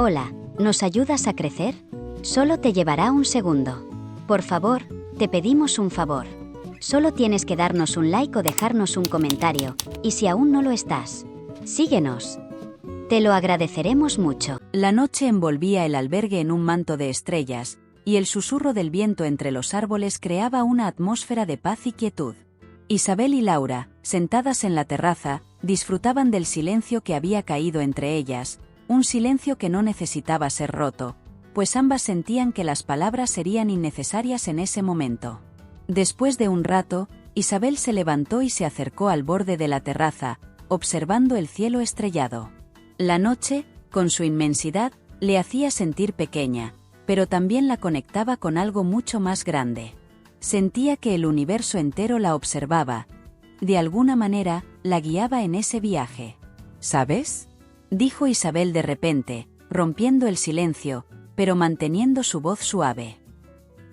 Hola, ¿nos ayudas a crecer? Solo te llevará un segundo. Por favor, te pedimos un favor. Solo tienes que darnos un like o dejarnos un comentario, y si aún no lo estás, síguenos. Te lo agradeceremos mucho. La noche envolvía el albergue en un manto de estrellas, y el susurro del viento entre los árboles creaba una atmósfera de paz y quietud. Isabel y Laura, sentadas en la terraza, disfrutaban del silencio que había caído entre ellas, un silencio que no necesitaba ser roto, pues ambas sentían que las palabras serían innecesarias en ese momento. Después de un rato, Isabel se levantó y se acercó al borde de la terraza, observando el cielo estrellado. La noche, con su inmensidad, le hacía sentir pequeña, pero también la conectaba con algo mucho más grande. Sentía que el universo entero la observaba. De alguna manera, la guiaba en ese viaje. ¿Sabes?, dijo Isabel de repente, rompiendo el silencio, pero manteniendo su voz suave.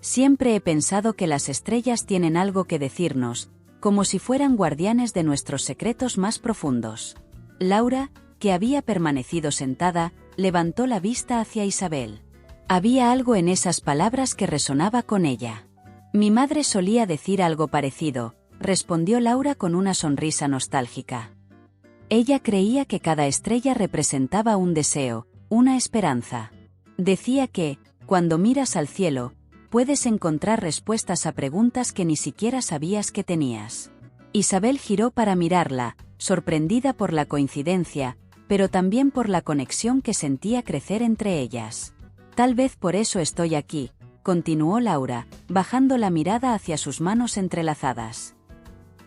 Siempre he pensado que las estrellas tienen algo que decirnos, como si fueran guardianes de nuestros secretos más profundos. Laura, que había permanecido sentada, levantó la vista hacia Isabel. Había algo en esas palabras que resonaba con ella. Mi madre solía decir algo parecido, respondió Laura con una sonrisa nostálgica. Ella creía que cada estrella representaba un deseo, una esperanza. Decía que, cuando miras al cielo, puedes encontrar respuestas a preguntas que ni siquiera sabías que tenías. Isabel giró para mirarla, sorprendida por la coincidencia, pero también por la conexión que sentía crecer entre ellas. Tal vez por eso estoy aquí, continuó Laura, bajando la mirada hacia sus manos entrelazadas.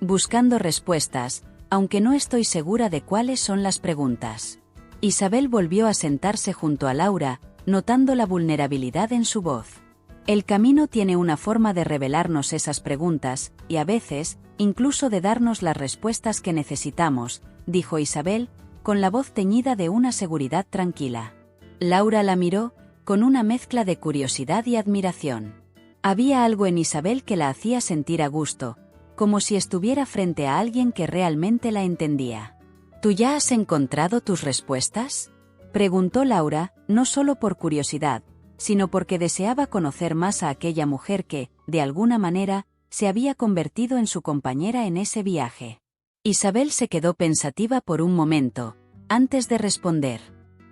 Buscando respuestas, aunque no estoy segura de cuáles son las preguntas. Isabel volvió a sentarse junto a Laura, notando la vulnerabilidad en su voz. El camino tiene una forma de revelarnos esas preguntas, y a veces, incluso de darnos las respuestas que necesitamos, dijo Isabel, con la voz teñida de una seguridad tranquila. Laura la miró, con una mezcla de curiosidad y admiración. Había algo en Isabel que la hacía sentir a gusto, como si estuviera frente a alguien que realmente la entendía. ¿Tú ya has encontrado tus respuestas?, preguntó Laura, no solo por curiosidad, sino porque deseaba conocer más a aquella mujer que, de alguna manera, se había convertido en su compañera en ese viaje. Isabel se quedó pensativa por un momento, antes de responder.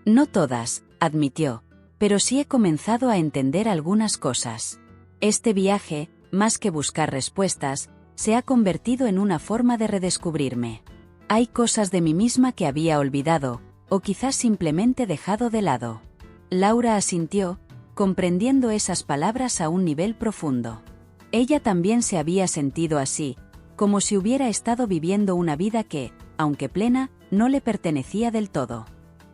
No todas, admitió, pero sí he comenzado a entender algunas cosas. Este viaje, más que buscar respuestas, se ha convertido en una forma de redescubrirme. Hay cosas de mí misma que había olvidado, o quizás simplemente dejado de lado. Laura asintió, comprendiendo esas palabras a un nivel profundo. Ella también se había sentido así, como si hubiera estado viviendo una vida que, aunque plena, no le pertenecía del todo.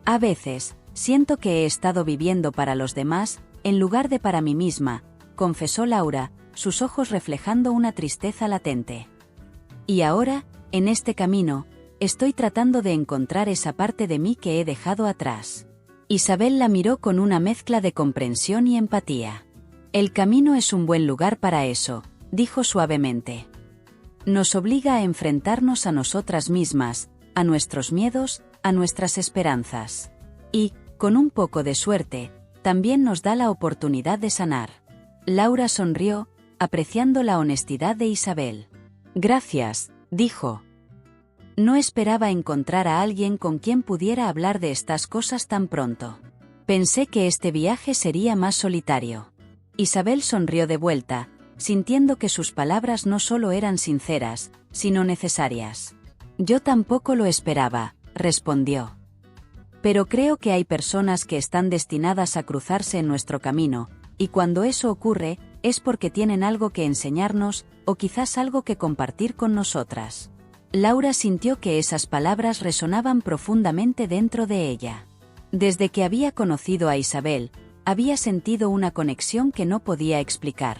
A veces, siento que he estado viviendo para los demás, en lugar de para mí misma, confesó Laura, sus ojos reflejando una tristeza latente. Y ahora, en este camino, estoy tratando de encontrar esa parte de mí que he dejado atrás. Isabel la miró con una mezcla de comprensión y empatía. El camino es un buen lugar para eso, dijo suavemente. Nos obliga a enfrentarnos a nosotras mismas, a nuestros miedos, a nuestras esperanzas. Y, con un poco de suerte, también nos da la oportunidad de sanar. Laura sonrió, apreciando la honestidad de Isabel. Gracias, dijo. No esperaba encontrar a alguien con quien pudiera hablar de estas cosas tan pronto. Pensé que este viaje sería más solitario. Isabel sonrió de vuelta, sintiendo que sus palabras no solo eran sinceras, sino necesarias. Yo tampoco lo esperaba, respondió. Pero creo que hay personas que están destinadas a cruzarse en nuestro camino, y cuando eso ocurre, es porque tienen algo que enseñarnos, o quizás algo que compartir con nosotras. Laura sintió que esas palabras resonaban profundamente dentro de ella. Desde que había conocido a Isabel, había sentido una conexión que no podía explicar.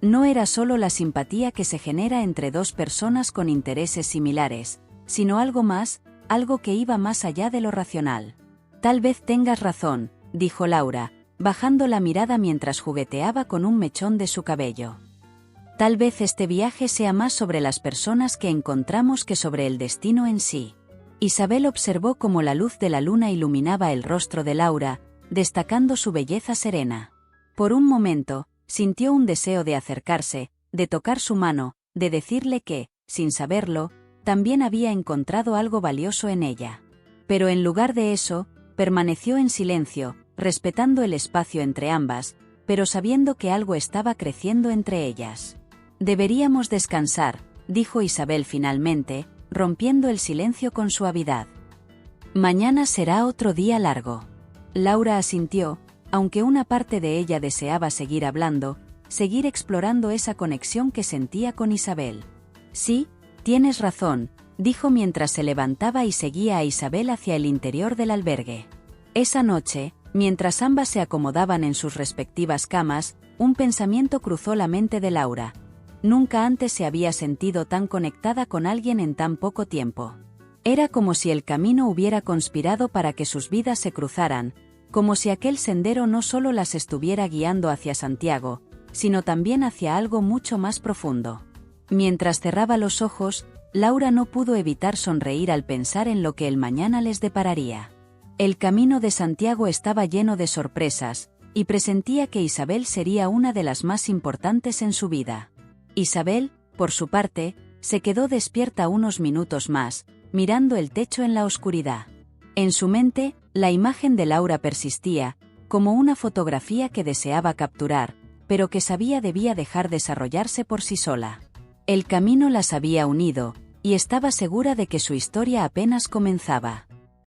No era solo la simpatía que se genera entre dos personas con intereses similares, sino algo más, algo que iba más allá de lo racional. Tal vez tengas razón, dijo Laura, bajando la mirada mientras jugueteaba con un mechón de su cabello. Tal vez este viaje sea más sobre las personas que encontramos que sobre el destino en sí. Isabel observó cómo la luz de la luna iluminaba el rostro de Laura, destacando su belleza serena. Por un momento, sintió un deseo de acercarse, de tocar su mano, de decirle que, sin saberlo, también había encontrado algo valioso en ella. Pero en lugar de eso, permaneció en silencio, respetando el espacio entre ambas, pero sabiendo que algo estaba creciendo entre ellas. «Deberíamos descansar», dijo Isabel finalmente, rompiendo el silencio con suavidad. «Mañana será otro día largo». Laura asintió, aunque una parte de ella deseaba seguir hablando, seguir explorando esa conexión que sentía con Isabel. «Sí, tienes razón», dijo mientras se levantaba y seguía a Isabel hacia el interior del albergue. Esa noche, mientras ambas se acomodaban en sus respectivas camas, un pensamiento cruzó la mente de Laura. Nunca antes se había sentido tan conectada con alguien en tan poco tiempo. Era como si el camino hubiera conspirado para que sus vidas se cruzaran, como si aquel sendero no solo las estuviera guiando hacia Santiago, sino también hacia algo mucho más profundo. Mientras cerraba los ojos, Laura no pudo evitar sonreír al pensar en lo que el mañana les depararía. El camino de Santiago estaba lleno de sorpresas, y presentía que Isabel sería una de las más importantes en su vida. Isabel, por su parte, se quedó despierta unos minutos más, mirando el techo en la oscuridad. En su mente, la imagen de Laura persistía, como una fotografía que deseaba capturar, pero que sabía debía dejar desarrollarse por sí sola. El camino las había unido, y estaba segura de que su historia apenas comenzaba.